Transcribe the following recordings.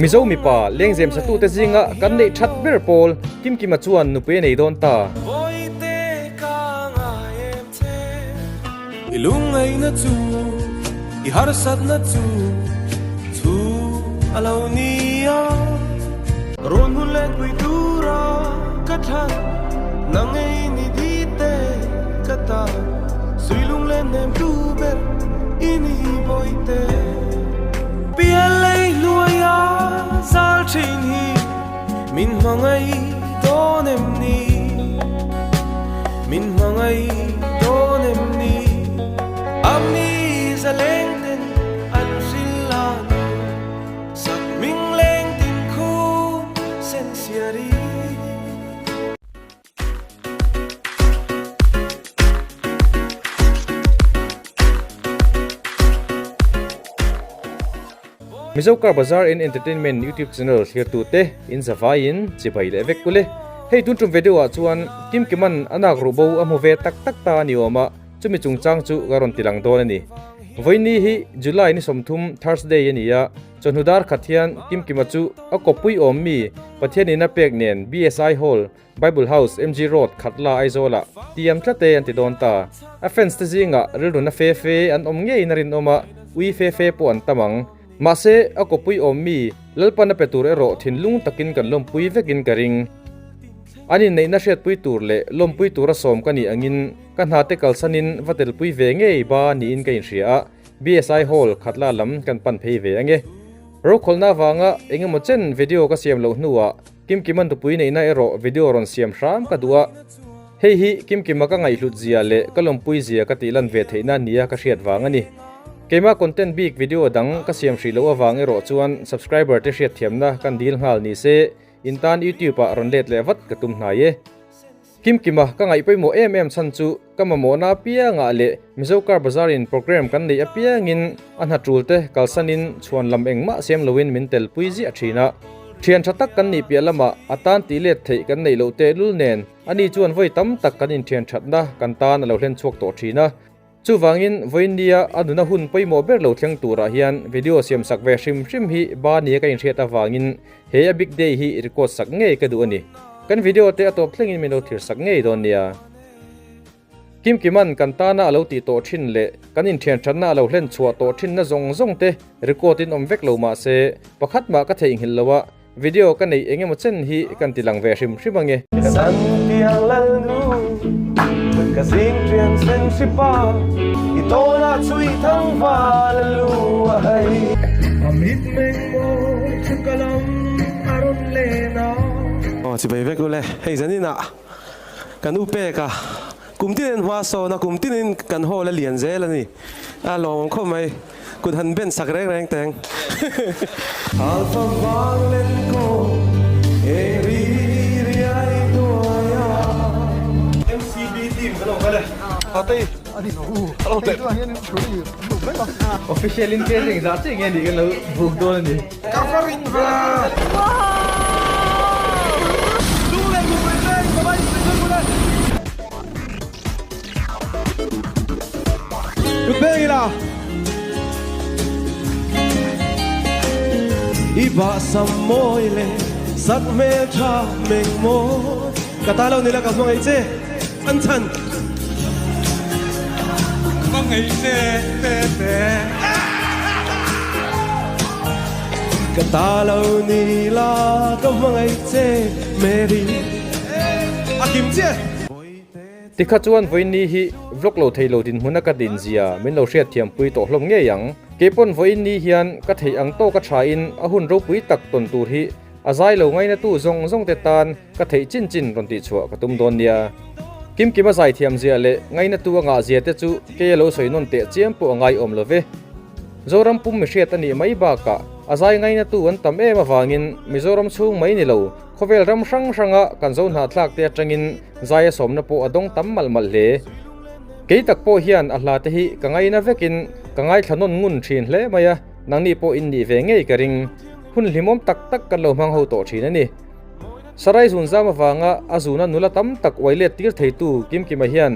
mizo mi pa lengzem sa tu te zinga kan nei that ber pol kim ki ma chuan nu pe nei don ta ilung ai na chu I har sat na chu chu alo nia ron hun le pui dura ka tha nang ai ni di te ka ta sui lung le nem tu ber ini boy te pia lei luya sal chin hi min mangai to nem ni min mangai to nem ni amni za leng tin an silano sak ming leng tin khu sen siari Mizokar Bazaar in Entertainment YouTube channel here tu te in Zavain chibai le vek kule hei tun tum video a chuan kim kiman anak rubo amove tak tak ta ni oma chumi chungchang chu garon tilang don ani voini hi July ni somthum Thursday ani ya chonhudar khathian kim kimachu a kopui om mi pathian in a pek nen BSI Hall Bible House MG Road khatla aizola tiam tlate anti don ta a fence te zinga rilruna fe fe an om nge inarin oma ui fe fe po an tamang Mase ako pui ommi lalpana petur ero thinlung takin kan lompui vekin karing ani nei na shet pui tur le lompui tura som kani angin kan hate kalsanin vatel pui ve ngei ba ni in kain ria BSI Hall khatla lam kan pan phei ve ange ro kholna wanga engemaw chen video ka siam lo hnuwa kim kiman tu pui nei na ero video ron siam hram ka duwa hei hi kim kimaka ngai hlut zia le kalompui zia ka tilan ve theina nia ka hriat wangani Kema content big video dang ka siam shri lo awang ero chuan subscriber te hriat thiamna kan dil ngal ni se intan YouTube a ron let lewat ka tum hna ye kim kima ka ngai poimo chan chu kamamo na pia nga le Mizokar Bazaar in program kan nei apia ngin anha trulte kalsanin chuan lam engma siam loin mintel puizi athina thian thatak kan ni pia lama atan ti let thei kan nei lo te lul nen ani chuan voi tam tak kan in thian thatna kan tan lo hlen chuak to thina chu wangin voinia aduna hun poimo ber lo thlang tura hian video siam sak ve hrim hrim hi ba ni ka in theta wangin he a big day hi record sak ngei ka du ani kan video te atop thlengin mino thir sak ngei don nia kim kiman kan tana alo ti to thin le kan in thian thanna lo hlen chua to thin na zong zong te record in om vek lo ma se pakhat ma ka theing hil lowa video kan nei engemaw chen hi kan tilang ve hrim hrim ange san tiang lal nu kasing trian sen sipa itona chui thang va lu hai amit meng mo chukalam aron lena chi bai vek le hei zanina kan upe ka kumtin hwa so na kumtin kan ho la lian zel ani a long kho mai kun han ben sak reng reng teng alfa wang len ko eri ri ai do ya MCB team kalau kada atai ani no kalau te official in casing za ching ani kan lo buk don ni covering va dule mo pen ko mai Rupela Iba samoile sat me tha meng mo katalaw nila ka mga itse antan mga itse te katalaw nila ka mga itse meri akim che tikha chuan voini hi vlog lo theilo din huna ka din zia min lo hriat thiam pui to hlom nge yang kepon voini hian ka thei ang to ka tha in a hun ro pui tak ton tur hi azai lo ngai na tu zong zong te tan ka thei chin chin ron ti chua ka tum don nia kim kima zai thiam zia le ngai na tu anga zia te chu ke lo soinon te chiam pu angai om lo ve zoram pum mi hriat ani mai ba ka azai ngai na tu an tam e ma wangin mizoram chung mai ni lo khovel ram hrang hranga kan zon ha thlak te atangin zaya somna po adong tam malmal hle ke tak po hian a hla te hi kangai na vekin kangai thanon ngun thin hle maya nangni po in ni ve ngei karing hun hlimom tak tak kan lo mang ho to thin ani sarai zun zama wanga azuna nula tam tak waile tir theitu kim kima hian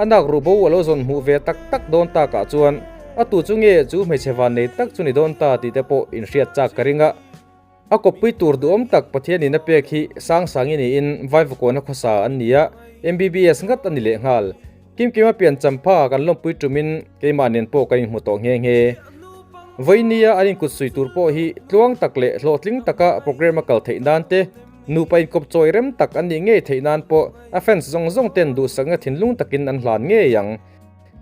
anak rubo alo zon mu ve tak tak don ta ka chuan atu chunge chu mai chewan nei tak chuni don ta ti te po in hriat chak karinga a kopui tur du om tak pathian in a pek hi sang sangin in vai vkona khosa an nia MBBS ngat ani le ngal kimkima pian champha kan lompui tumin keimanen po kan hmuto nge nge voinia anin kutsui turpo hi tluang takle hlotling taka program kal theinan te nupain kop choi rem tak ani nge theinan po offense zong ten du sanga thinlung takin an hlan nge yang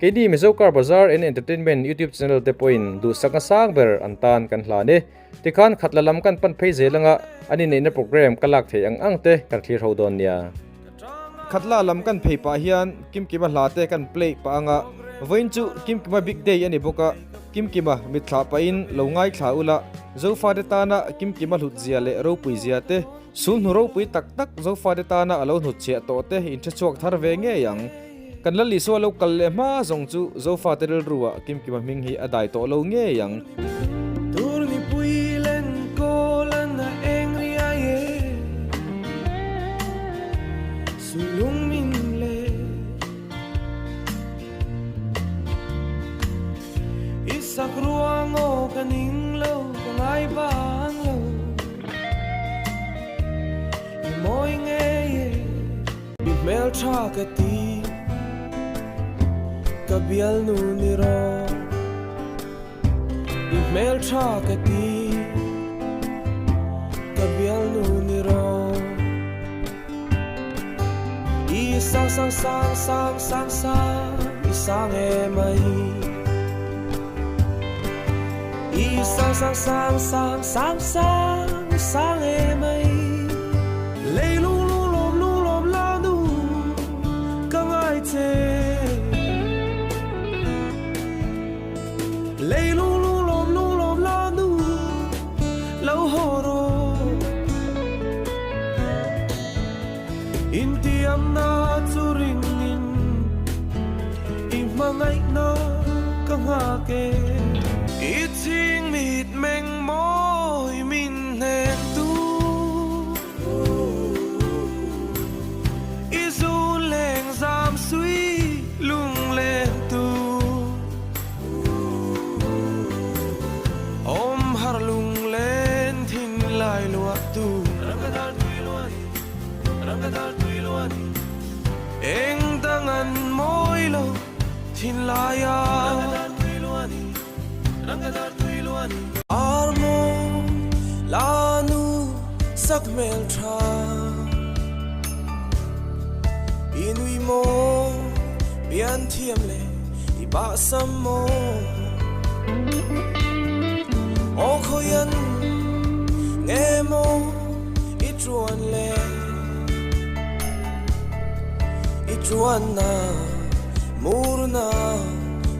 kedi Mizokar Bazaar and Entertainment YouTube channel te point du sanga sang ber antan kan hlane tikhan khatlalam kan pan phei zelanga ani nei na program kalak thei ang te kan thlir hodon nia khatla lam kan phei pa hian kimkima hlate kan play pa anga voin chu kimkima big day ani boka kimkima mithla pa in longai thla ula zofa de tana kimkima hlut zia le ro pui zia te sun ro pui tak zofa de tana alo hlut che to te in che chuak thar ve nge yang kan la li so lo kal le ma zong chu zofa te rel ruwa kimkima ming hi adai to lo nge yang tur ni pui len ko lan na eng ri ai sulung min le isak ruang o kaning lo kangai bang lo i moi nge bi mel tha ka ti ka bial nu ni ro bi mel tha ka ti ka bial nu ni ro sang sang sang sang sang sang sang em ai sang sang sang sang sang sang sang em ai lấy lu lom la nu căng ai thế lấy lu lom la nu lâu hồ rồi in tiam na churing in mangai na kanga ke iting mit meng moi min nen tu izun leng zam sui lung len tu om har lung len thin lai lua tu rangadar tui luan eng dangan moi lo thin laya rangadar tui luan armo lanu sak mel tha inui mo bian thiam le i ba sam mo o khoyan nge mo i truan le Juana Murna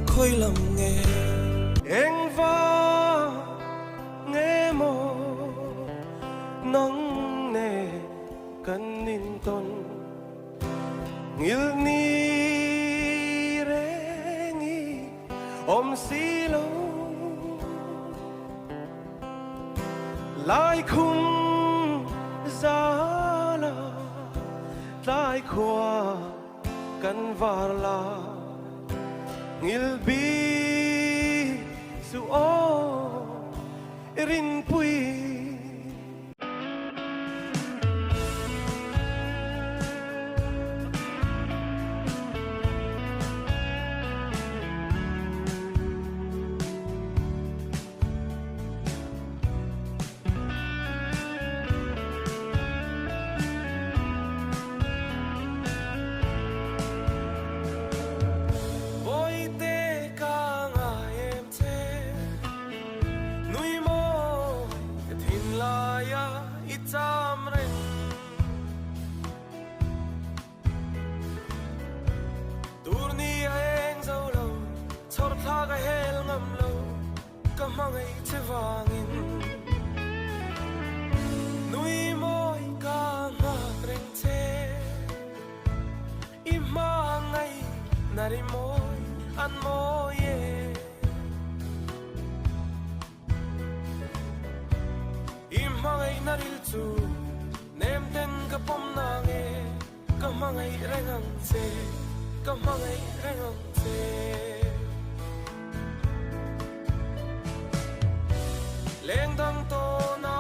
khoi lam nghe eng va nghe mo nong ne kan nin ton ngil ni re ngi om si lo lai khung za la lai khoa kan var la ngil bi su o rin pui mangai chewangin nui moi ka nga treng che i mangai nari moi an moye i mangai naril chu nem ten ka pom na nge ka mangai rengang che ka mangai rengang che leng dang to na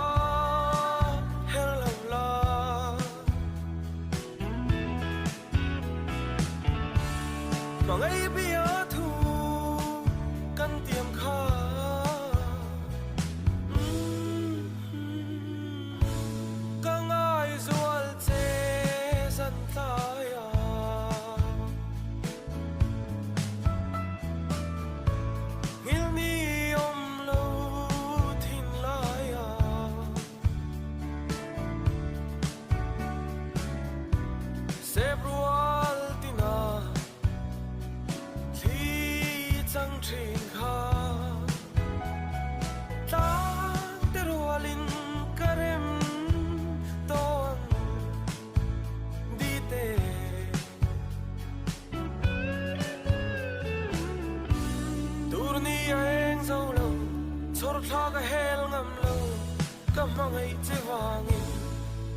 mangai te wangin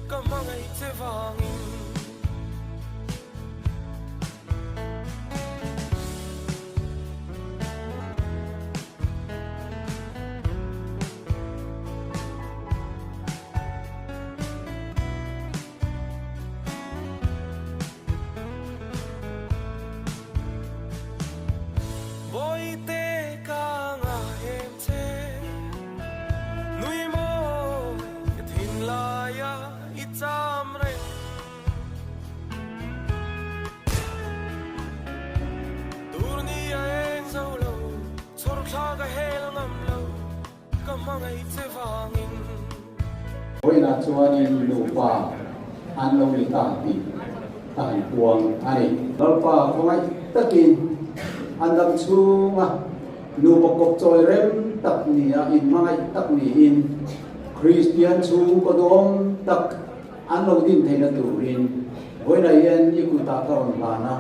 ka mangai te wangin boy te ka nga em te nui mo thin la ya I cham re tur ni eng zo lo chor kha ka hel ngam lo ka mangai te wangin Oi na chuan in lu pa an lo li ta ti tai puang ani lo pa khongai takin an lam chunga nu bokok choi rem tak ni a in mangai tak ni in Christian chung ko dom tak an lo din theina turin hoi na yen I ku ta ka ron lana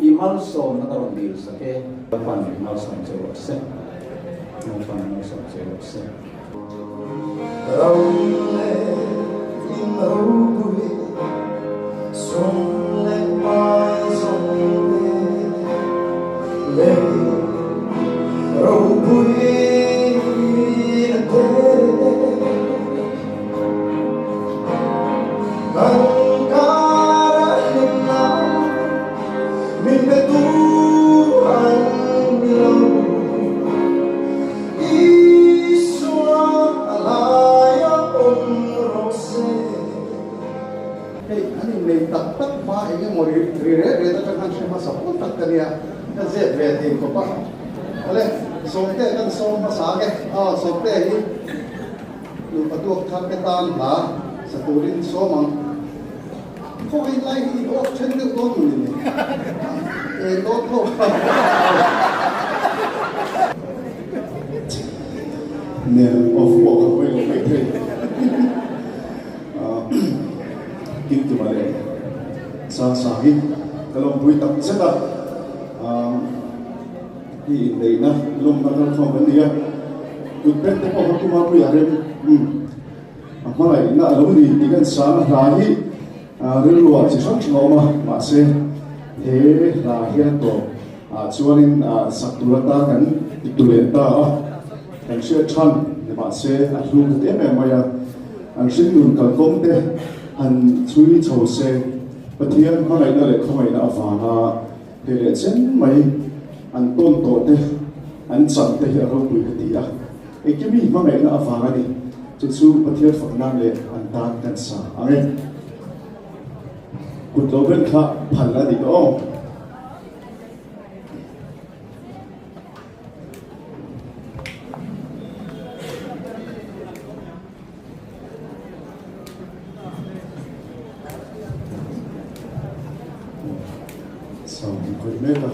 I mal som na ka ron dil sake pan mal som chero se no pan mal som chero se Saturin somang kok ilai ini option itu dong ini dong ne of work apa yang mereka itu mana sahih kalau buat tak sedap di daerah belum bakal kau dia tu penting kau tu mampu ya malai na lo ni dikan sana rahi rilwa chi sang choma ma se he rahi to chuanin saturata kan itulenta kan se chan ne ma se a lu te me maya an sin nun kal kom te an chui chho se pathian malai na le khomai na afana he le chen mai an ton to te an chan te hi ro pui ti a ekimi malai na afana ni Jesu pathian faknan le antan kan sa amen kutloben kha phalla di ko so ko meta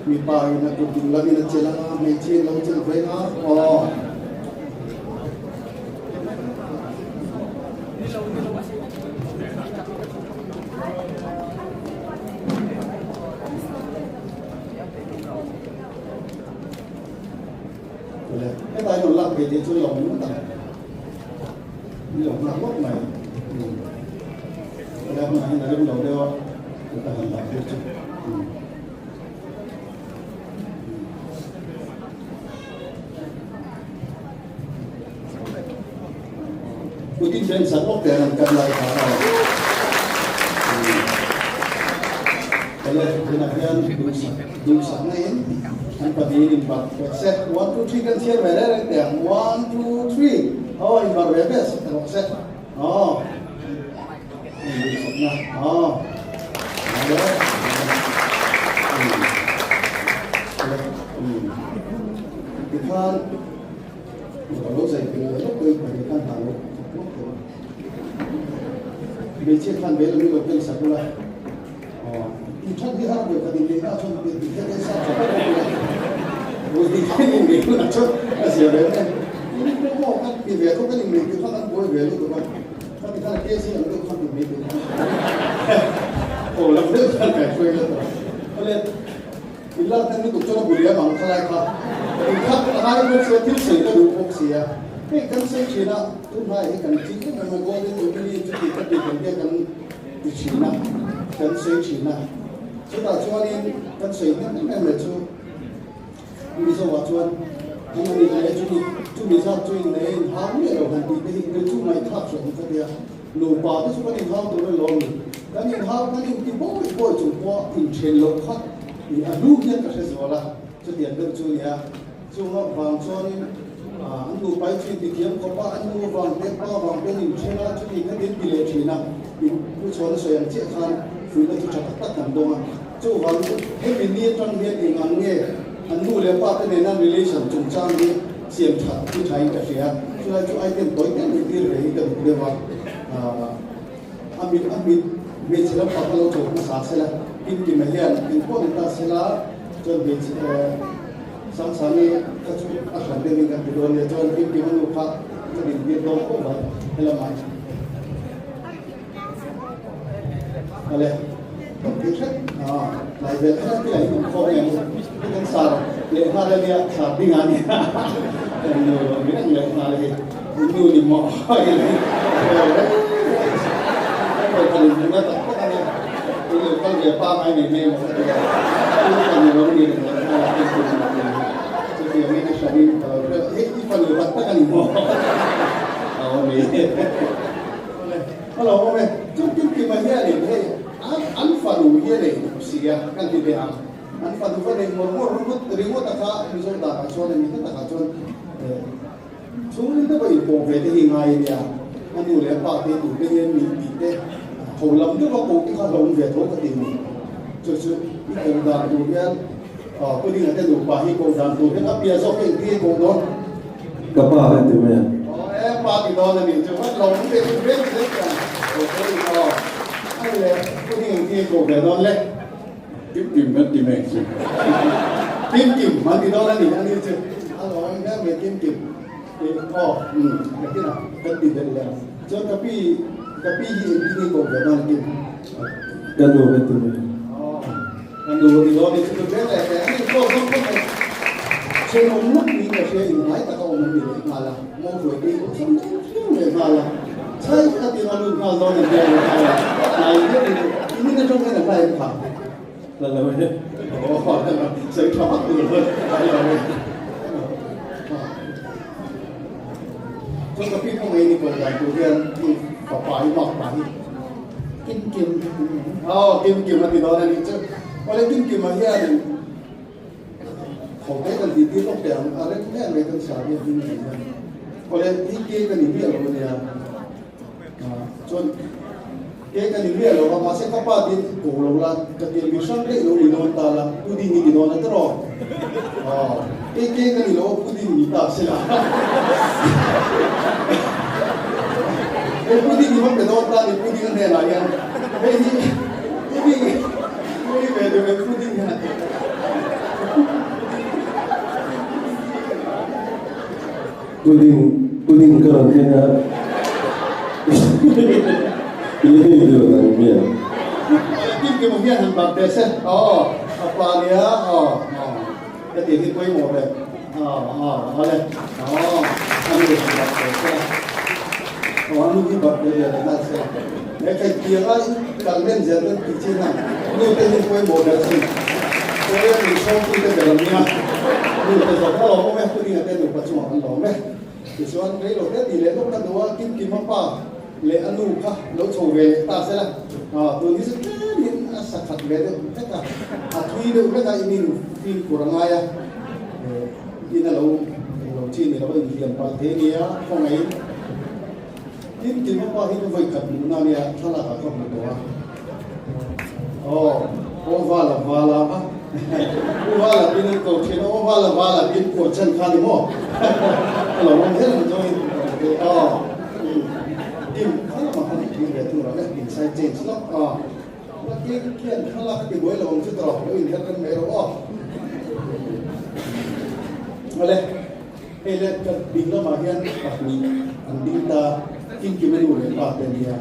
mi pai na ku ding la na chela me chen lo chen ve na เลยไม่ตายหนุนหลับไปเดี๋ยวช่วยหลงมันต่างหลงหลับวัดใหม่แล้วมันให้เราเริ่มเราได้ว่าจะหันหลังไปจุดผู้ที่เป็นสัตว์โลกแต่ละกันลายขาเราแต่เลยเป็นนักเรียนดูสักในอันปฏิบัติบัตรเซ็ต1 2 3กันเชียร์ไปได้เลยแต่1 2 3อ๋ออีกบาร์เรเบสแต่เซ็ตอ๋อดูสักนะอ๋อเลยที่ข้างเราใส่เกลือแล้วเกลือไปข้างทางเราเบสข้างเบสเราไม่ต้องเป็นสักอะไรอ๋อที่ชั้นที่ห้าเดี๋ยวกันดีนะชั้นเป็นที่แค่สักสักอะไรโอ้ยที่แค่นี้มีนะชั้นเสียเลยเนี่ยนี่พวกหม้อกันมีเวทก็กันมีที่ข้างนั้นป่วยเวทตัวกันถ้าที่ข้างเกสยังต้องข้างตรงนี้ตัวโอ้ลำเลือกกันไปช่วยแล้วตัวก็เลยอีกแล้วท่านนี่ถูกเจ้าบุรีหวังอะไรครับอีกครับหายไปเสียที่สิ่งก็ดูพวกเสียให้กันเสียชีนะทุกท่านให้กันจริงก็มันก็ได้ตัวนี้จุดที่กันดีกันเดียวกันดิชีนะกันเสียชีนะสุดท้ายช่วงนี้กันเสียกันไม่เหลือช่วงมีสวัสดิ์ช่วงที่มันมีอะไรจุดจุดมีชาติช่วยในหางเนี่ยเราคันดีไปที่จุดไหนทับส่วนก็เดียวลูกป่าที่ช่วงนี้หางตัวลงกันยังหางกันยังที่บ่อยจุดว่าอินเทนลงคัดอีอันนู้นเนี่ยก็ใช่ส่วนละจุดเดียวกันช่วงนี้ช่วงบางช่วงนี้อันนู้นไปช่วยติดเทียมก็ว่าอันนู้นบางเด็กป้าบางเป็นอินเทนละจุดนี้ก็เป็นกิเลสชีนะผู้ชนส่วนเจ้าขันฝืนแล้วจุดจับตัดกันดงจู่วันให้เป็นนี้จนเรียนเองอันนี้อันนู้นเลยป้าเป็นในนั้น relation จุงจ้างนี้เสียมฉัดที่ใช้กระเสียช่วยช่วยไอเทมตัวนี้มีที่เลยแต่เรียกว่าอามิดเวชแล้วป้าเราถูกมาสาเสละกินมาเรียนกินพวกนี้ตาเสละจนเวชสังสารนี้ก็ช่วยอาหารเรื่องนี้กันไปโดนเนี่ยจนกินมันลูกค้าจะดิ้นเบียดโดนก็แบบให้ละมันอะไรที่เช็ดหลายเดือนที่ไหนผมขออย่างที่ต้องสาเลี้ยงมาเลยเนี่ยสาที่งานเนี่ยแต่หนูไม่ได้เลี้ยงมาเลยหนูนี่หมออะไรไม่ผลิตมันก็ต้องอะไรคือต้องเลี้ยงป้าไม่มีไม่หมดเลยคือตอนนี้เราไม่ได้เลี้ยงมาเป็นคนจะเลี้ยงไม่ได้ใช้เฮ้ยที่ผลิตมันต้องหมอเอาไม่ฮัลโหลแม่จุ๊บจุ๊บกินมาเยอะเลยเฮ้ยอันฟันดูเยอะเลยเสียกันที่เดียวอันฟันดูว่าในมรมุรีโมทตะขามีส่วนต่างชนมีตะขาชนช่วงนี้ต้องไปโปรเฟตที่ไงเนี่ยมันอยู่แล้วปากที่ถูกได้มีปีเต้เขาลำด้วยว่าโปรที่เขาลงเวทโลกติมีจุดๆที่โกดันดูเนี่ยผู้ที่จะดูปากที่โกดันดูเนี่ยเบียร์ซอกเองที่โกดันก็ป้าเป็นตัวแม่ปากที่โดนนี่จะว่าลงเป็นเรื่องเล็กกันโอเคก็เลยผู้ที่โกดันนอนเล็กกิมมันดีไหมสิกิมมันที่โดนนี่อันนี้จะอร่อยแค่เมื่อกิมก็แบบที่น่ะก็ติดเลยแล้วจนกับพี่ที่โกดันนอนกิมกันดูเป็นตัวแม่กันดูที่โดนนี่คือเป็นอะไรแต่อันนี้ก็ต้องเชื่อมันนักมีแต่เชื่ออยู่ไหนแต่ก็มันมีเลยมาละมองสวยดีก็ต้องเลยมาละใช่ก็ที่เราดูมาโดนเดียวมาละไหนเนี่ยนี่ก็ต้องให้หนังไปผ่านแล้วเราเนี่ยโอ้โหใส่ชอบดูเลยอะไรจนกับพี่พวกนี้นี่คนใหญ่ดูเรียนที่ต่อไปหมอกไปกินกิมมาติดต่อได้นี่เจ้าวันนี้กิมมาเฮียนี่ของได้กันที่ต้องแต่งอะไรแค่อะไรกันสามีที่นี่วันนี้ที่เกี่ยกันนี่เบี้ยเราเนี่ยจนเกี่ยกันนี่เบี้ยเรามาเสกป้าดิโกเราละจะเกี่ยวิชันเล็กเราดีโดนตาละผู้ดีนี่ดีโดนนั่นตลอดเกี่ยกันนี่เราผู้ดีนี่ตาเสียผู้ดีนี่มันเป็นโดนตาเนี่ยผู้ดีกันแน่นอนยังเฮ้ยนี่เป็นเดี๋ยวเป็นผู้ดีกันPuding karantina ini itu kan dia. Tim kemudian hambat desa. Apa dia? Jadi itu kau mau deh. Oleh. Anu di bab dia nak saya. Mereka kira kalian jangan kecilan. Ini tadi kau modal sih. Kau yang misal kita dalamnya. Ini kita kalau mau aku ingat itu percuma kalau mau. Kecuali kalau kita di level kedua kim apa? Le anu kah? Lo coba tak salah. Tu ni sekian sakat beda. Kita aku ini kita ini kurang ayah. Ini lo Cina lo ini yang pakai ni ya, kau ni. Kim apa itu baik kan? Mana ni salah kau berdoa. Vala apa? Vala ini kau cina, vala ini kau cina kali mo. Kalau orang ni macam ni, Kim kalau makan Kim betul orang ni saya change lah. Lagi kian kalau kita boleh lawan tu terus, ini kan merah. Oleh, kat bingga magian ni, andita Kim menu le dia.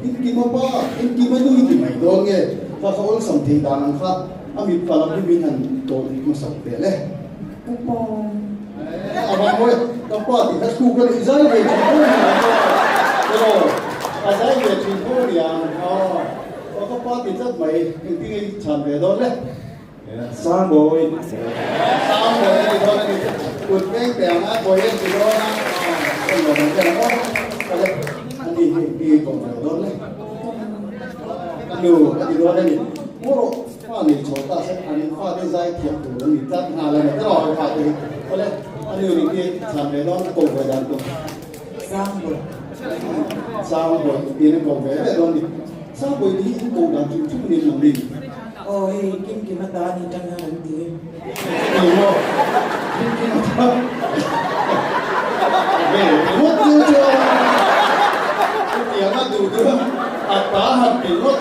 Kim apa? Kim menu itu mai dong ye. Kalau something dalam khat, amit kalau bimbingan tu masak bele. Apa? Abang boy, apa? Kita suka izai le. Kalau azai le cinta dia. Apa kita mai inti chambe dong le. Sang boy. Sang boy ni dong ni. Kucing tiang boy ni dong. Kalau macam apa? Ini kau dong le. Aduh, dong ni. Moro, ni cerita saya ani ni zai tiap tu ni tak ngalah ni terus ni. Oleh aduh ni sampai dong kau berjalan tu. Sampai ini kau berjalan dong ni. Sampai ni kau dah cuci ni nanti. Oh, kim ada ni jangan nanti. Iyo, kim ada. What tu je? Yang ada tu apa hati lot.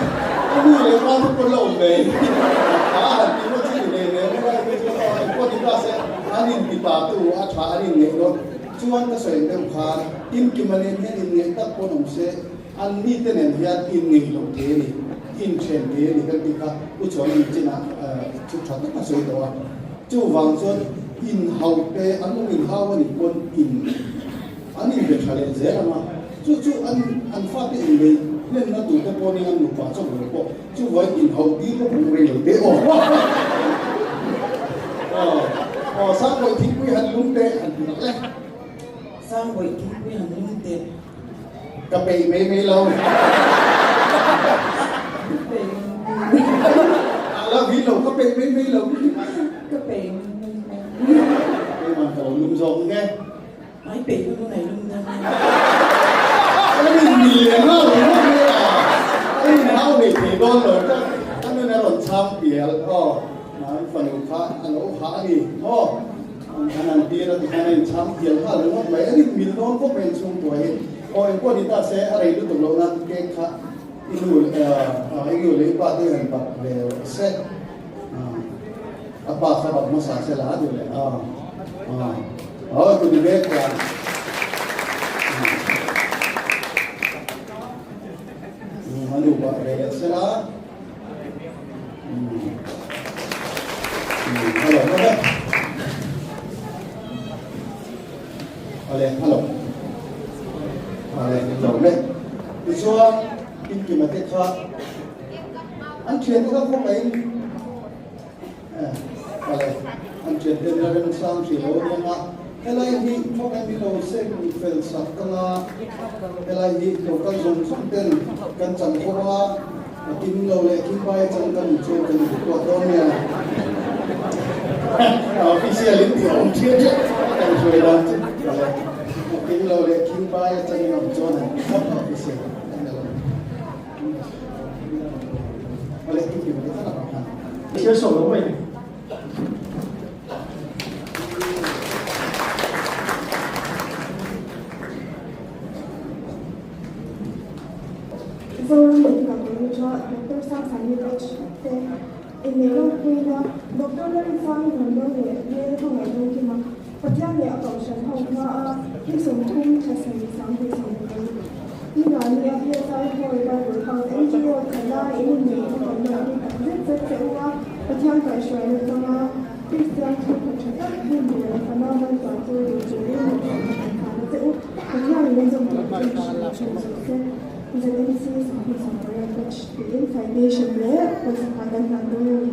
Aku lepas tu perlu main. Itu sih ni. Kau tidak se, anin kita tu, anin ni lot. Cuman kesuai dengan kim mana ni tak pun se, anin tenen dia ini lot ni. In trend ni kan kita ucap ni cina cuci tak sesuai doa. Cuba macam in hau pe, anu in hau ni pun in, ani berkali zera mah. Cucu an fatih ini, len natu tu pun yang lupa cakap lupa. Cuba in hau di tu pun boleh pe sampai tinggi hanlung te hanlung le. Sampai tinggi hanlung te. Kapai me lau. Alah video kapai me lau. Kapai. Memang kalau lum zong ke. Ai pe tu này lum ra. Ini million lah, ini hau ni don rồi, anh nên là champion, nói phần khá, anh ấu khá đi, anh ăn tiền là thì anh nên champion khá là ngon, vậy anh million có bên xuống tuổi, em có đi ta sẽ ở đây lúc lâu năm cái khá, ini lấy ba cái hàng bạc về set, apa sebab masa saya lah tu le, tu dia kan. Malu buat raya salah. Hello, apa? Hello. Hello, le. Isua, ini mati kah? Antrian tu kan kau main. Antrian dia dalam sang silo dia nak. Helai ni, kau kan bila usai fel sakala. Helai ni, kau kan zoom kan cangkua. Kim lo le kim bai kan cuci kan buat dornya. Official itu orang dia je kan cuci dah. Kim lo le kim bai kan cuci kan official. Oleh kim kita nak apa? Dia solo main. Forum with Dr. Sang Sanilaj, in the road with Dr. Larry Sang from Norway, the Hong Kong, Patiani Ocean Hong Kong, his own home testing some reason. In the PSI for the NGO Kala in the Patian Pressure, Christian chúng ta thêm nhiều phần lo hơn toàn tôi chủ yếu là khá là dễ cũng là liên dung của chúng sẽ giờ đến khi sản phẩm cái foundation đấy và sản phẩm đang làm tôi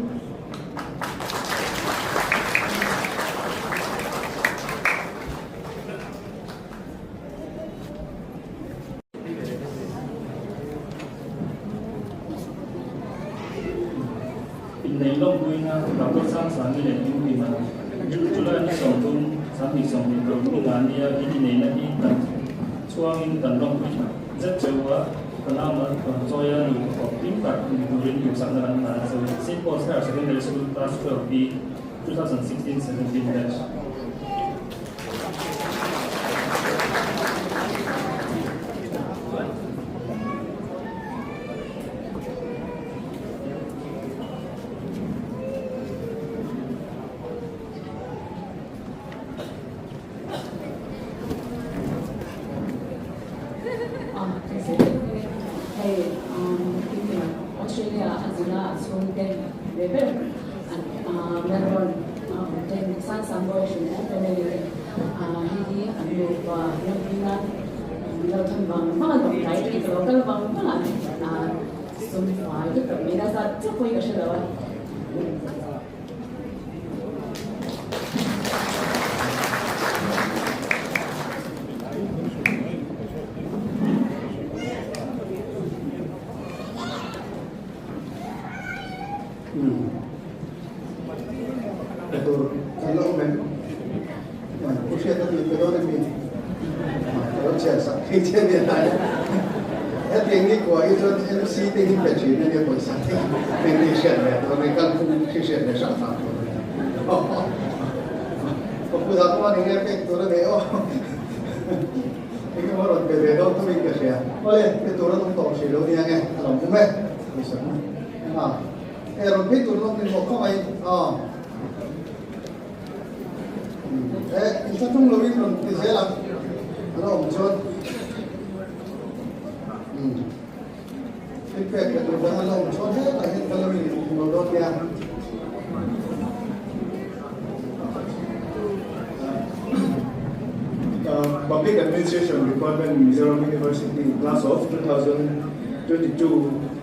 ในโลกนี้นะเราก็สร้างสรรค์ในอย่างยิ่งใหญ่มาจุดแรกที่สองต้องสร้างที่สองเป็นเราที่งานนี้ที่ในนั้นที่ตั้งช่วงตั้งโลกนี้จะเจอว่าพลังมันจอยหรือของทีมกัดดูเรียนอยู่สังกัดนั้นส่วนเซนต์พอลส์ secondary school class 12 ปี 2016-17 batch Australia azula asungten level and Melbourne then san samboy shune family hidi anu ba nopina lothon bang ma dom right ki local bang ma sum fai to mera sa chu koi ka shela Betul. Kalau usia tadi betul ni. Kalau cakap kerja dia ada. Tinggi kuah itu MC tinggi peci ni dia boleh sakit. Tinggi siapa? Mereka pun siapa sama. Aku tak tahu ni apa itu dia. Ini orang berbeza tu mereka siapa. Boleh itu orang tu sih lo ni yang kalau mungkin bisa. Orang itu orang ni mau kau kita tunggu lebih belum bisa lah. Kalau muncul, feedback itu kalau muncul saya tanya kalau ini menurut dia. Public Administration Department, Mizoram University, class of 2022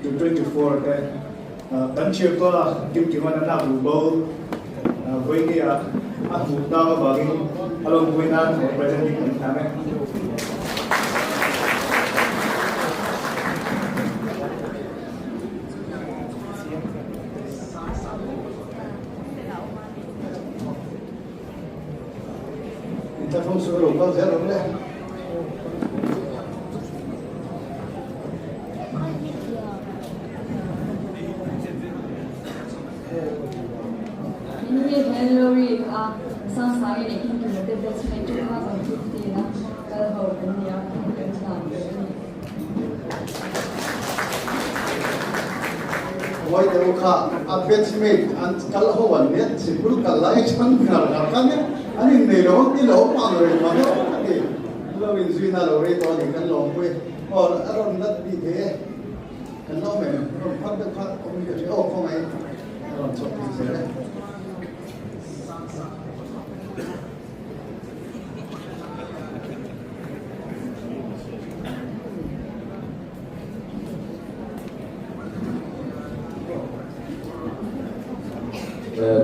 to 24 that tấn chiêu có kim chỉ văn nào đủ bầu với cái áp dụng đo và cái along với nan của presenting mình tham ấy. Kita pun suruh kau saya boleh. January sang sáng này khi chúng tôi đã xem chúng ta còn chút thì là cái hậu cần nhiều cái làm Why the ukha advertisement and kalau hawan ni sibuk kalau ikan benar kan ya, ani nelo ni lo mana ni mana ni, lo insuina lo itu ni kan lo pun, or aron nak di ke, kan lo memang orang pada komunikasi kau mai, orang cakap sini.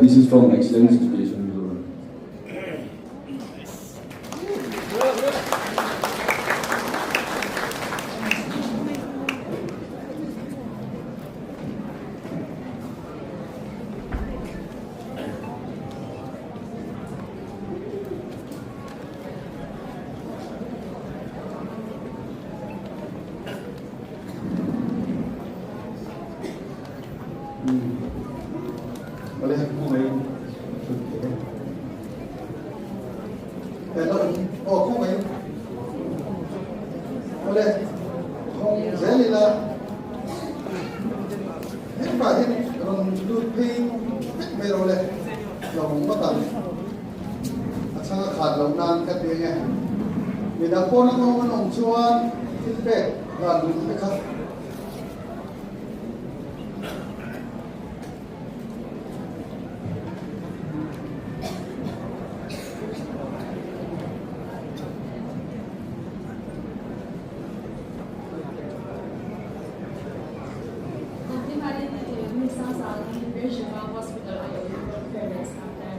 This is from Excellence Education Mizoram. Boleh mulai. Kalau kau mai, boleh. Kau jadi lah. Apa ini? Orang dulu pay, boleh. Yang makan. Asal kalau nan katanya. Bila kau nak orang cuan, feedback, lalu mereka. hospital ay fairness natin.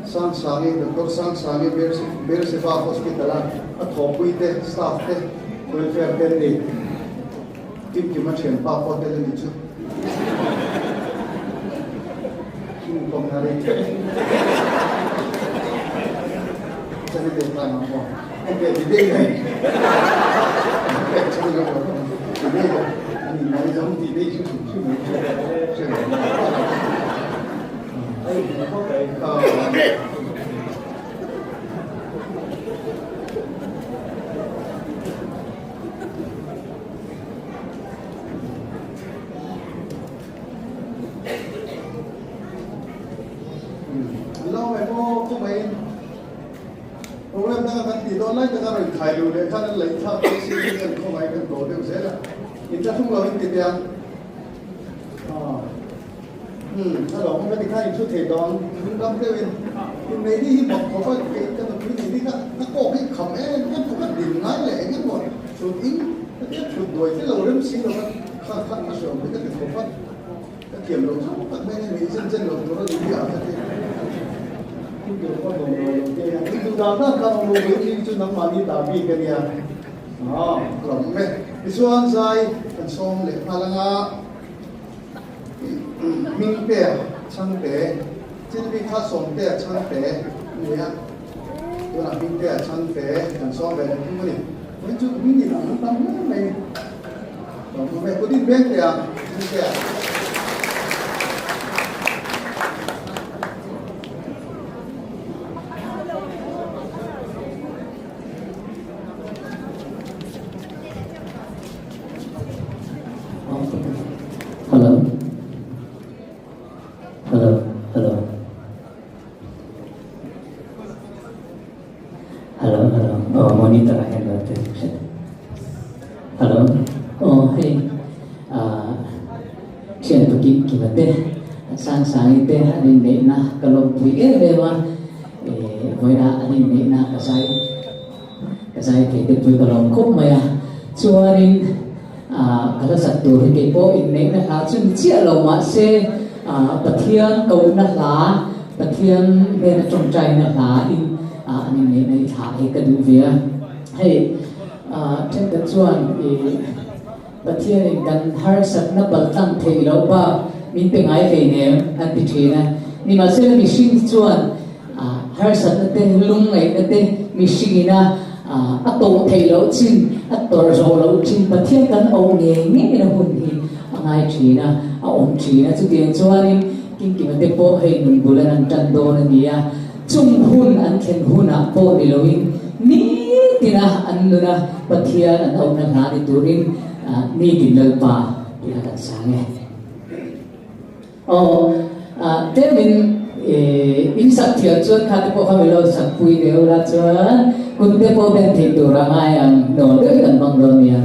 Sang Sangi, Dr. Sang Sangi, Bersifa Hospital, at Hopuite, staff, welfare day. Kim Kimachen, Papa, Telenichu. Kim Pomari. Jadi dia plan apa? Okay, dia ni. Actually, dia ni mana jam dia itu cuma. Lâu rồi cô không mấy problem đang gặp thì đó lấy cái rồi khai lưu để khăn lấy thao cái gì cái không mấy cái tổ đều sẽ là chúng ta không nói cái tiềnถ้าเราไม่ได้ค่าชุดเทดอนรับได้เป็นในที่บอกเขาว่าเป็นจะมาคุยในที่ถ้าโก้ให้ขำงั้นผมก็ดิ่งง่ายแหละงั้นหมดชุดอิงถ้าชุดโดยที่เราเริ่มซิงเราค่ามาเสริมมันก็เป็นของฟัดก็เกี่ยวเราทั้งหมดไม่ได้มีเส้นเราตัวเราดีอย่างนั้นที่เกี่ยวกับเราเนี่ยที่ดูดาวนั่นเราลงไปที่จุดน้ำมันที่ดาบีกันเนี่ยกลุ่มแม่ที่ส่วนใจเป็นทรงเหล็กพลังงานมิงเปียช่างเป๋ที่มีค่าส่งเปียช่างเป๋เนี่ยตัวนั้นมิงเปียช่างเป๋กันซ้อมไปแล้วที่มันนี่มันจุดมิงนี่นะมันตั้งไม่ต้องไม่คนที่เบี้ยเปียมิงเปียmonitor akan berarti. Halo, hey, siapa tu kita teh, sang itu hari ni nak kalau punya lewa, boleh hari ni nak kasai kita tu kalau kau maya, cuarin kalau satu hari po ini nak cun cia lo masih petiang kau nak lah, petiang dia nak congcai nak lah in. Anh em này thả cái cái đủ việc hay trên cái chuan thì bát thiên gần har sat na bal tăng thế lâu ba mình phải ngay về nè anh bị thế này nhưng mà sẽ mình sinh chuan har sat na tên lung này na tên mình sinh na tổ thế lâu chín tổ rồi lâu chín bát thiên gần ông nghe là hồn thì ngay thế na ông thế na chú tiền chuan kinh kinh mà tế po hay mình bula năng trăn đô na nia chung hun an khen hun a po ni loin ni tina an luna pathian an ông na ha ni turin ni tin lal pa ina kan sange te min in sak thia chuan kha te po kha melo sak pui deu la chuan kun te po ben thei tu ra ngai ang no de kan bang do nia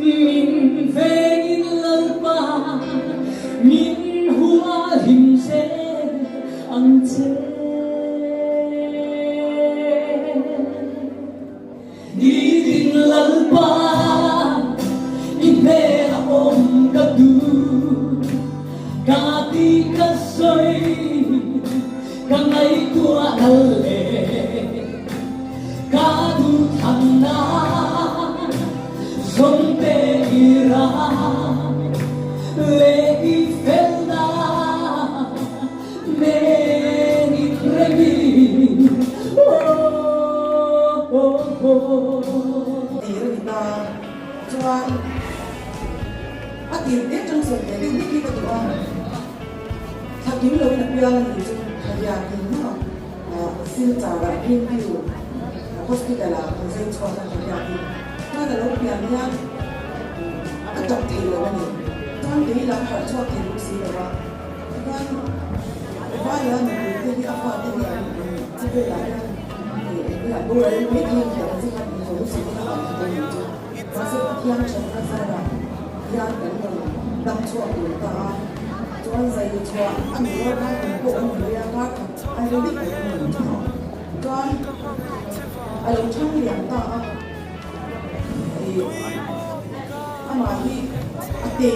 Min fegin lalpa ngày tua đầu lệ cả du thằng na sống tê ra lệ ít phèn na mê ít remi thì người ta cho tiền tiết trong sự để đi đi cái tụi ông theo kiếm lời là bia thì chúng thầy nhà thì nó xin chào là nghiên cứu hospital là dây cho thầy nhà thì nó là lúc bia nha các trọng thì là cái gì trong đấy là phải cho tiền lúc xí là cái vai là người đi áp phạt thì chỉ về lại thì là bố ấy biết thêm thì là sẽ làm một số sự là làm được và sẽ thiam trong các giai đoạn thiam cái người đâm chuột người ta cho anh dạy cho anh nhớ ra những bộ anh nhớ ra anh biết cái mình cho anh làm trong liền ta thì anh mà đi để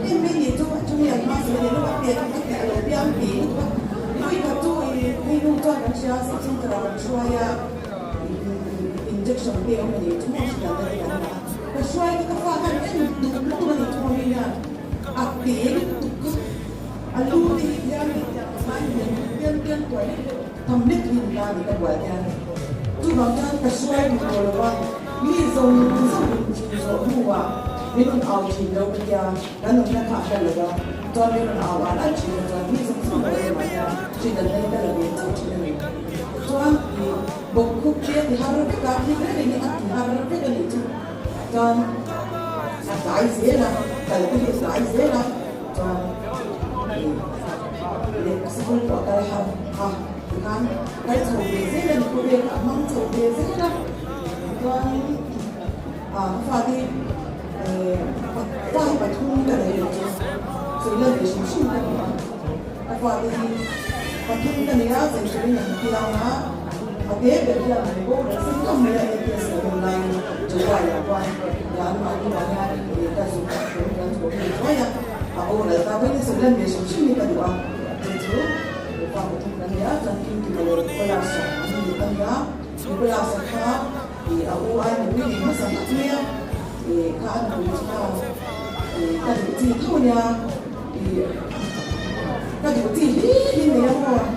em biết gì cho trong liền mà sẽ để nó bắt tiền các cái lời biết anh biết tôi cả tôi đi luôn cho anh sẽ xin cho anh xoay injection dia orang ni cuma sudah dari mana. Sesuai kefahaman kan dulu ni cuma ni ya. Aktif tu alu ni dia ni main dia tu ni thầm biết hình ra thì các bạn nha. Tu bảo cho sesuai một làว่ามีส่งหัวนี่มันเอาจริงแล้วเนี่ยแล้วน้องจะขาดกันหรือเปล่าตอนนี้มันเอาอะไรจริงตอนนี้ส่งอะไรมาเนี่ยจริงแต่ในแต่ละเรื่องจริงนี่Tuan buku dia diharap kami ini diharap kita itu dan saya zela kalau kita saya zela dan ini sebelum kita kan kita coba zela kita boleh mang coba zela dan fadi fadi betul dari itu sehingga disini fadi betul dari apa sehingga kita Oke, berarti yang itu semua mereka itu sebenarnya juga ya kawan. Dan lagi banyak mereka suka dan juga banyak. Aku dah tahu ini sebenarnya solusi ni kan kawan. Itu, kita betul kan ya, jangan kita berasa. Ini kan ya, berasa kan. Aku ada ini masa macamnya. Kan aku cakap, kan itu tu ya. Kan itu ini ya kawan.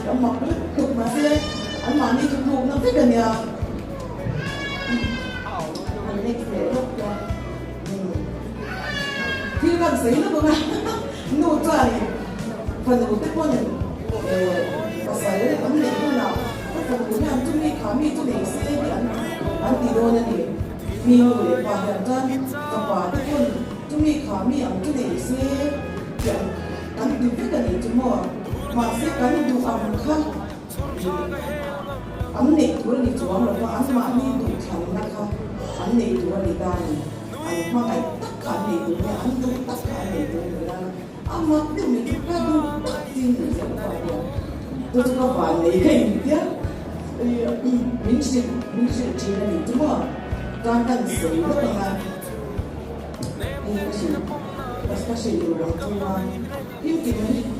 Kamu tu masih anh mà đi chụp nó thích gần nhờ anh next để lúc cho khi bạn sấy nó cũng nụ trời phần của cái con này và sấy vấn đề như nào cái phần của nhà chúng đi khám đi tôi để xe đi anh đi đâu nha đi mi người và hiện chân và cái con chúng đi khám đi anh tôi để xe anh đi biết cái gì chúng mà sẽ cái đủ ăn không anh này tuổi này chúa mà có anh mà đi đủ thành ra không anh này tuổi này ta anh mà cái tất cả này tuổi này anh đủ tất cả này tuổi này anh mà cái mình chúng ta đủ tất tin được sẽ phải tôi cho các bạn này cái gì chứ mình sẽ chỉ là mình chúng mà đang cần xử lý rất là ngay cái gì especially ở trong những cái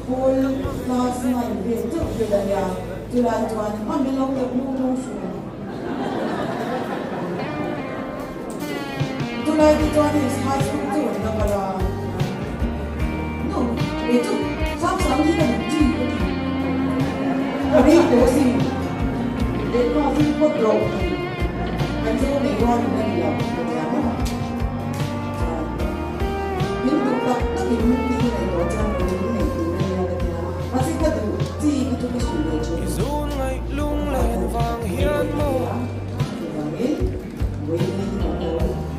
whole class này về trước về đại gia Tuan ambil lagi belum sudah. Tuan is high school tu, nak kalau no itu sama ni kan di. Hari tu si, dia masih berdoa. Kan saya ni orang ni lah. Hindu tak hindu ni orang ni masih kata di itu kesulitan. Vàng hiến mộ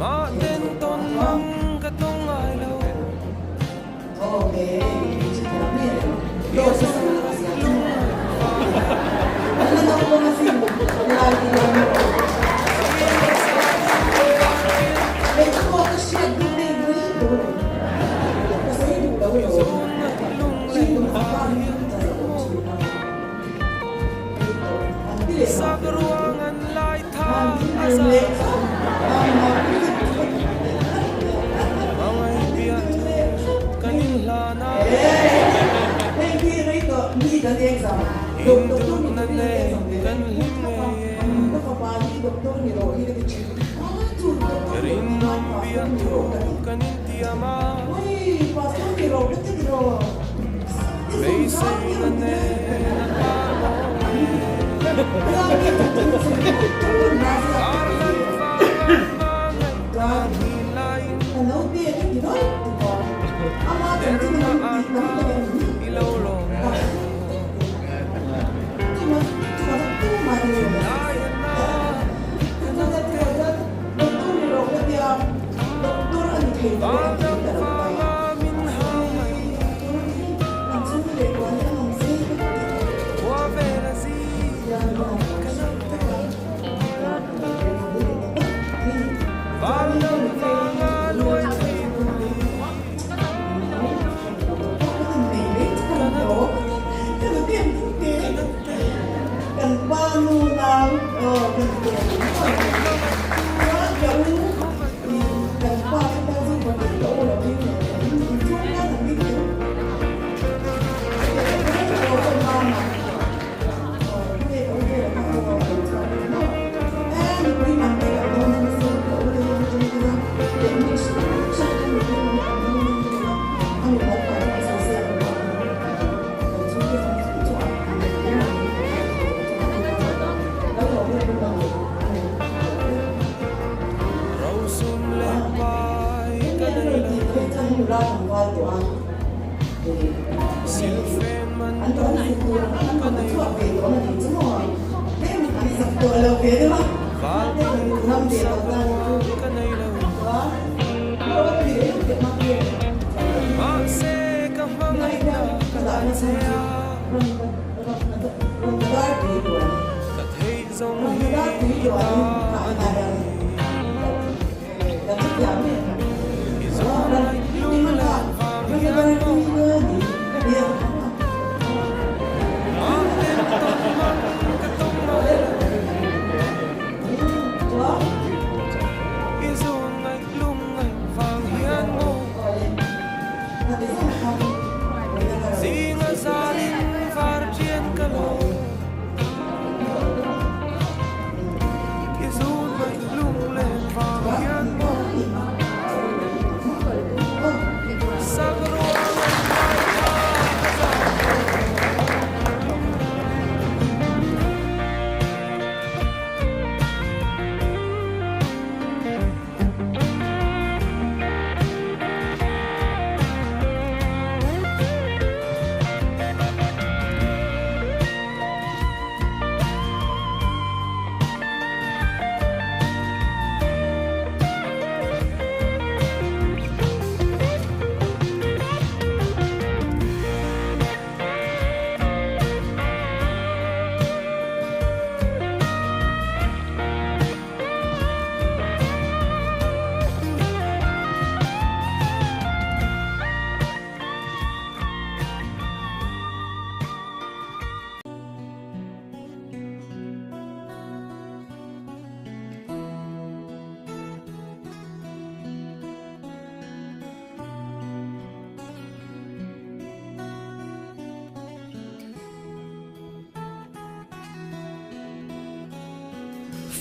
mà tên tôn mong cái tung ai lâu sa ruangan lai thang mga ibiyan kanila na đi cái exam doktor tu ni cái exam ni nó có bao nhiêu doktor ni rồi thì cái chuyện tu doktor ni ôi pastor ni rồi cái gì rồi Hello, dear. You know it? I'm not going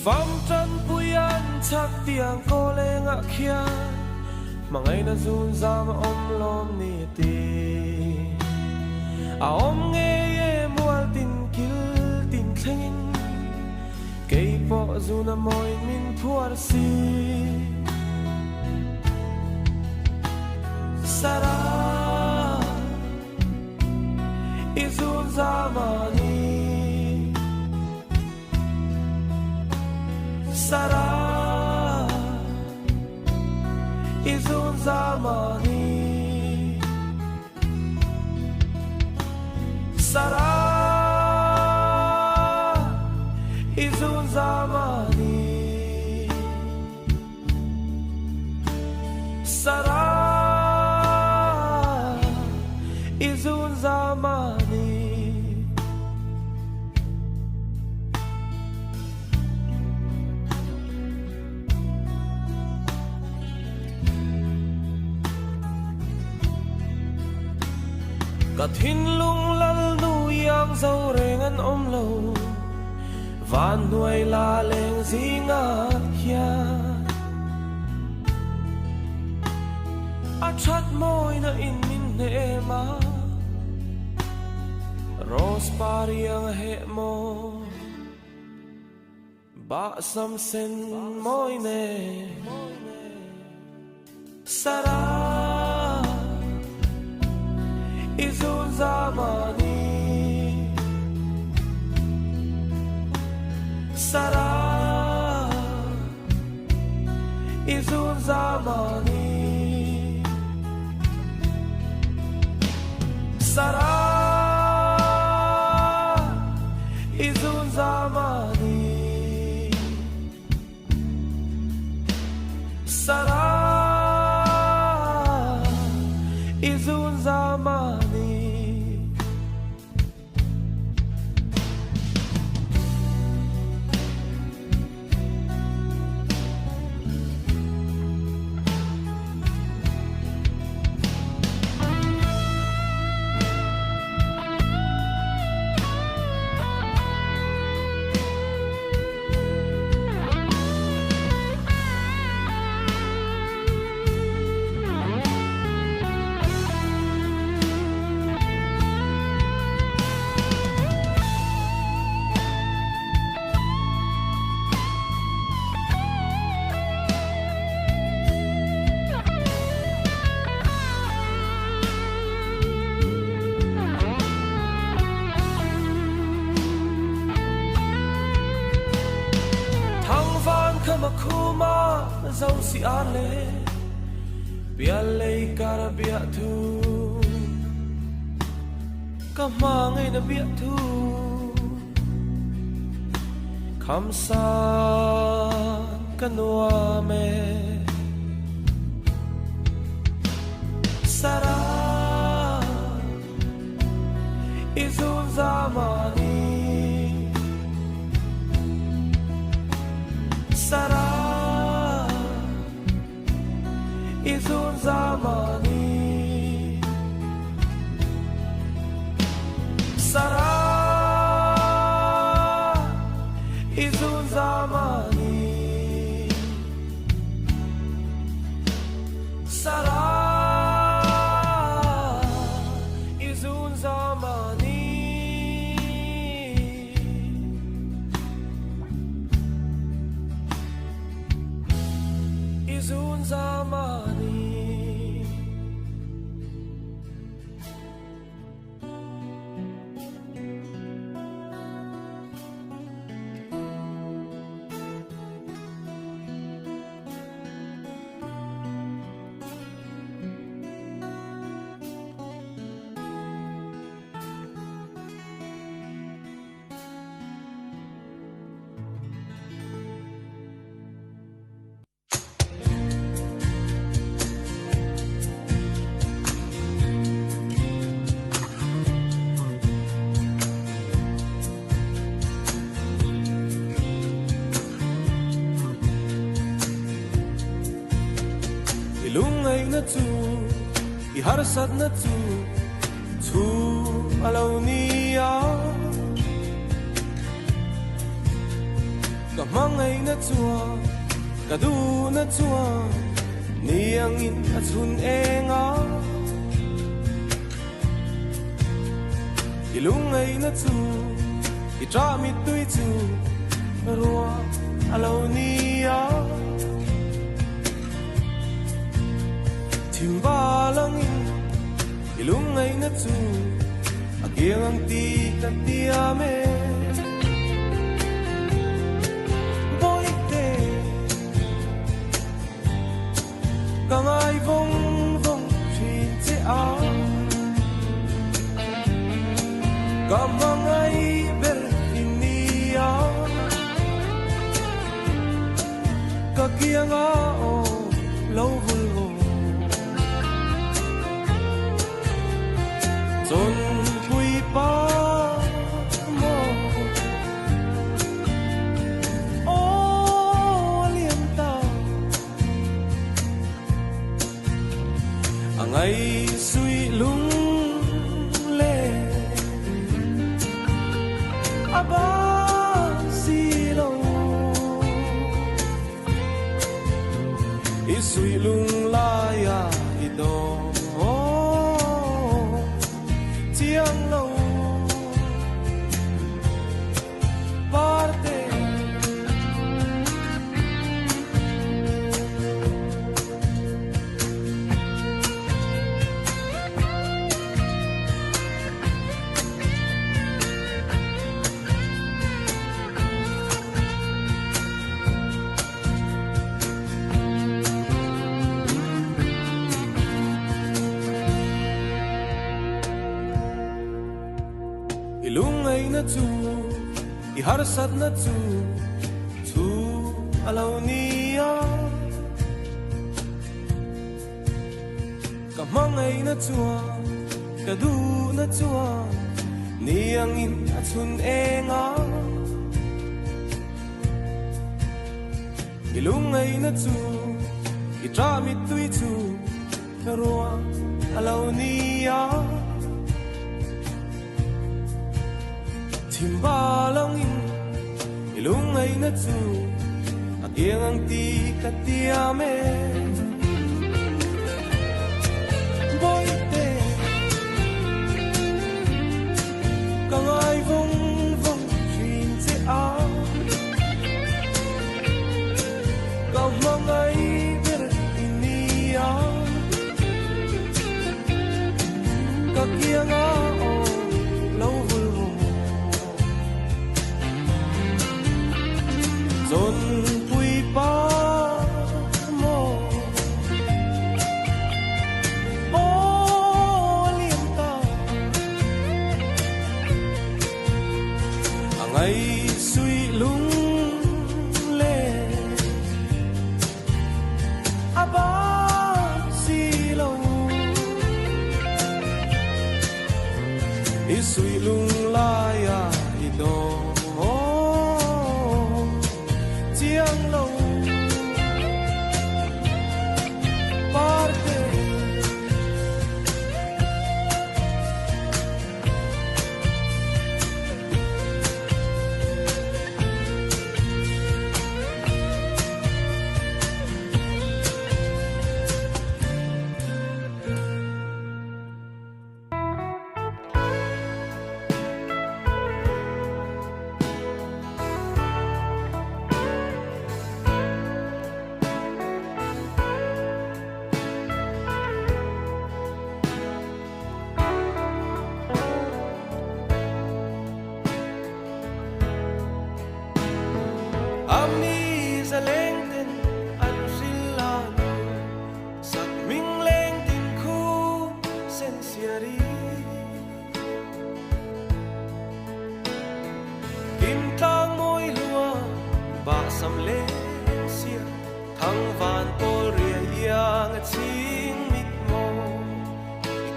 Pham trăn puyan chắc tiếng cô lê ngã kia mà ngày đã run ra mà om lom ni ti a om nghe ye mual tin kil tin khlengin kei po zuna moi min phuar si sara izun zamani Sara izun zamani Sara izun zamani Sara izun zamani Ka thin lung lal nu hiang dâu reng an om lo van nuôi la leng zinga hian a chat moi na in min ne ma rose pariang he mo ba sam sen moi ne sara izun zamani sara izun zamani sara izun zamani sara izun zamani Makuma zau si ale bialei kara bia tu kamangai na bia tu kamsa kanua me sara izun zamani sara izun zamani sara izun zamani sara izun zamani izun zamani ilungay na tu iharsat na tu alaw niya kamangay na tua kadu na tua niyang in at hun enga ilungay na tu itramit tuy tu ruwa alaw niya timbalangin ilungay na tu agyang ang tikat tiyame boite kangay vong vong chinti a kamangay berhinia kagyang a o lovul Son hui pa mo o lienta ang ay sui lung le chiang lâu parte ilungay na tu iharsat na tu alaw niya kamangay na tua kadu na tua niyang in atun enga ilungay na tu itramit tui tu karua alaw niya timbalangin ilungay na tu at iyang ti katiyame boite kangay vong vong shin se a kamangay ber iniya kakiyanga o lawul Zon pui pa mo o lienta angay sui lung le aba silo isui lung laya ido chiang lâu parte Ami sa lengten an silano sak ming lengten ku sensiari kim tang moi lua ba sam le sia thang van pol ria yang ching mit mo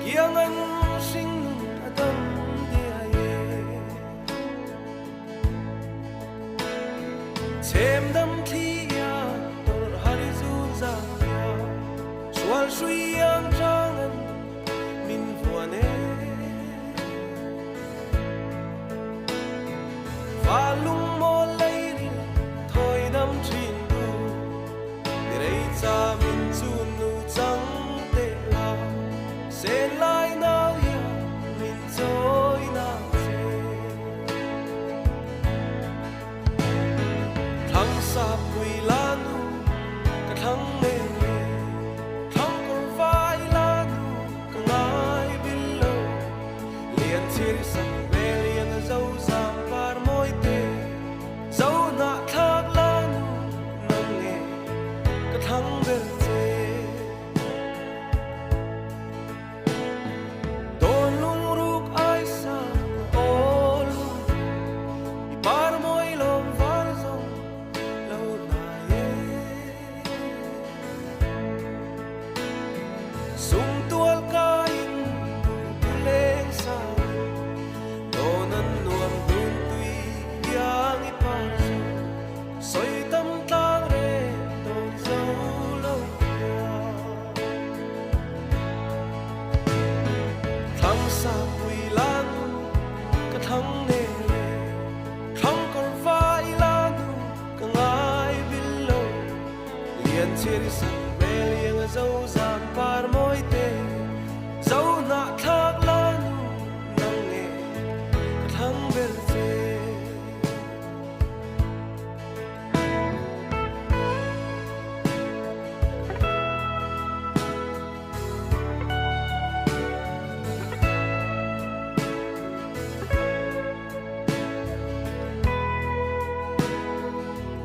kiang an sing adam Thêm đâm thi ya tor hari zuza ya swal shui yang jangan min vuane falung mo leiri thoi đâm trin du direi cha min chun nu chang te la sen lai na ya min choi na sa pui lanu ka thang me thang kor vai lanu ka ngai bilo lian chir san ve lian zo sam par moi te zo na thak lanu nang nge ka thang bel che don lung ruk ai sa ol par moi lom var zo sung tual kain leng sa donan nuam dun tui yang ipar soi tam tang re don zo lo thang sa pui lan ka thang ne thang kor vai lan ka ngai bilo lian cheri sa